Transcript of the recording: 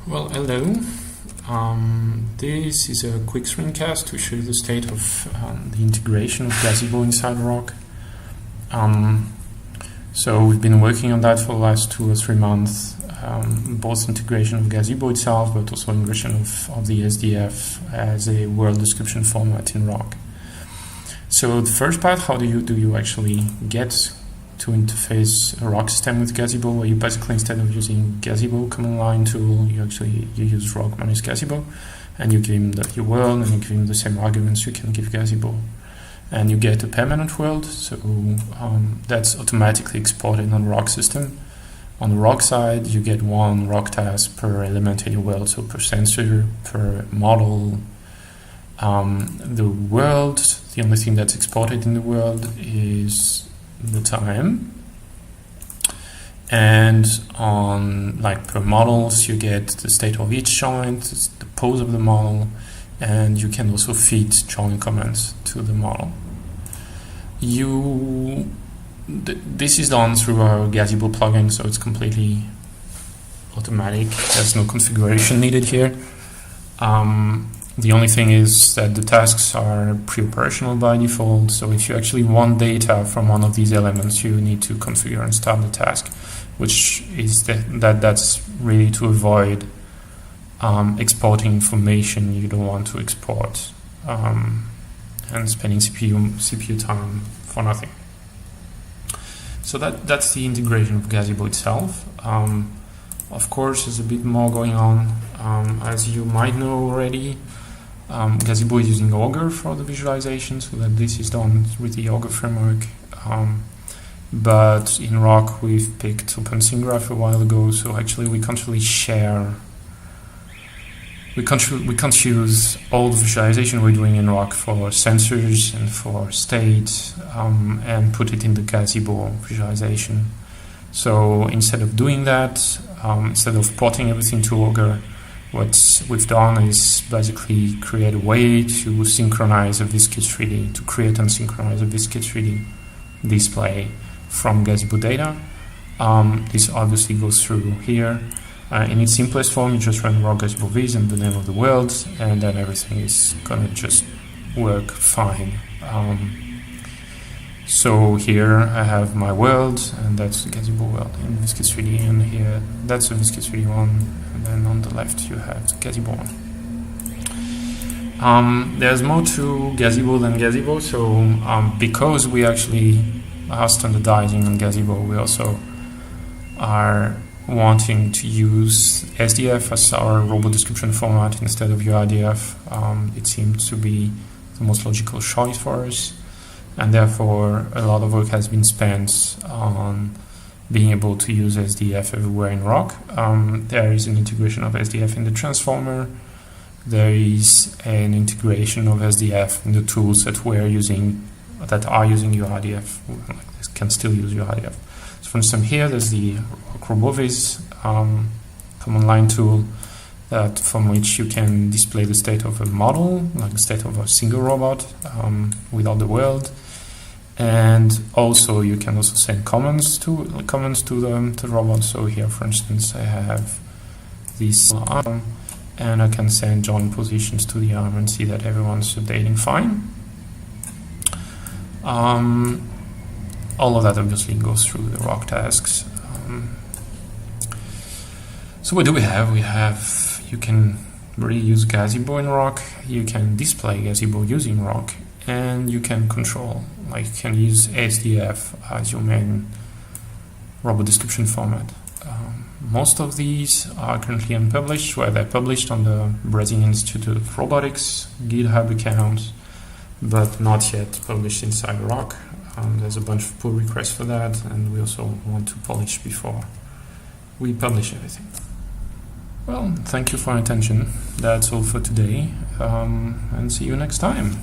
Well, hello. This is a quick screencast to show you the state of the integration of Gazebo inside Rock. So we've been working on that for the last 2 or 3 months, both integration of Gazebo itself, but also integration of the SDF as a world description format in Rock. So the first part, how do you actually get to interface a Rock system with Gazebo, where you basically, instead of using Gazebo command line tool, you use Rock minus Gazebo, and you give him your world, and you give him the same arguments you can give Gazebo, and you get a permanent world. So that's automatically exported on the Rock system. On the Rock side, you get 1 Rock task per element in your world, so per sensor, per model. The world, the only thing that's exported in the world is the time, and on per models you get the state of each joint, the pose of the model, and you can also feed join comments to the model. This is done through our Gazebo plugin, so it's completely automatic. There's no configuration needed here. The only thing is that the tasks are pre-operational by default, so if you actually want data from one of these elements, you need to configure and start the task, which is that's really to avoid exporting information you don't want to export and spending CPU time for nothing. So that's the integration of Gazebo itself. Of course, there's a bit more going on. As you might know already, Gazebo is using Augur for the visualization, so that this is done with the Augur framework. But in Rock, we've picked OpenSceneGraph a while ago, so actually we can't really share. We can't use all the visualization we're doing in Rock for sensors and for state and put it in the Gazebo visualization. So instead of doing that, instead of porting everything to Augur, what we've done is basically create a way to synchronize a viscid 3D, to create and synchronize a viscid 3D display from Gazebo data. This obviously goes through here. In its simplest form, you just run raw Gazebo viz and the name of the world, and then everything is gonna just work fine. So here I have my world, and that's the Gazebo world in viscid 3D, and here that's a viscid 3D one, and then on the left you have the Gazebo one. There's more to Gazebo than Gazebo, so because we actually are standardizing on Gazebo, we also are wanting to use SDF as our robot description format instead of URDF. It seems to be the most logical choice for us, and therefore a lot of work has been spent on being able to use SDF everywhere in Rock. There is an integration of SDF in the transformer. There is an integration of SDF in the tools that are using URDF, like this can still use URDF. So for instance, here there's the RoboViz command line tool from which you can display the state of a model, like the state of a single robot without the world. And also you can also send comments to the robot. So here, for instance, I have this arm, and I can send join positions to the arm and see that everyone's updating fine. All of that obviously goes through the Rock tasks. So what do we have? You can really use Gazebo in Rock, you can display Gazebo using Rock, and you can control, like you can use SDF as your main robot description format. Most of these are currently unpublished, where they're published on the Brazilian Institute of Robotics GitHub account, but not yet published inside Rock. There's a bunch of pull requests for that, and we also want to polish before we publish everything. Well, thank you for your attention. That's all for today, and see you next time.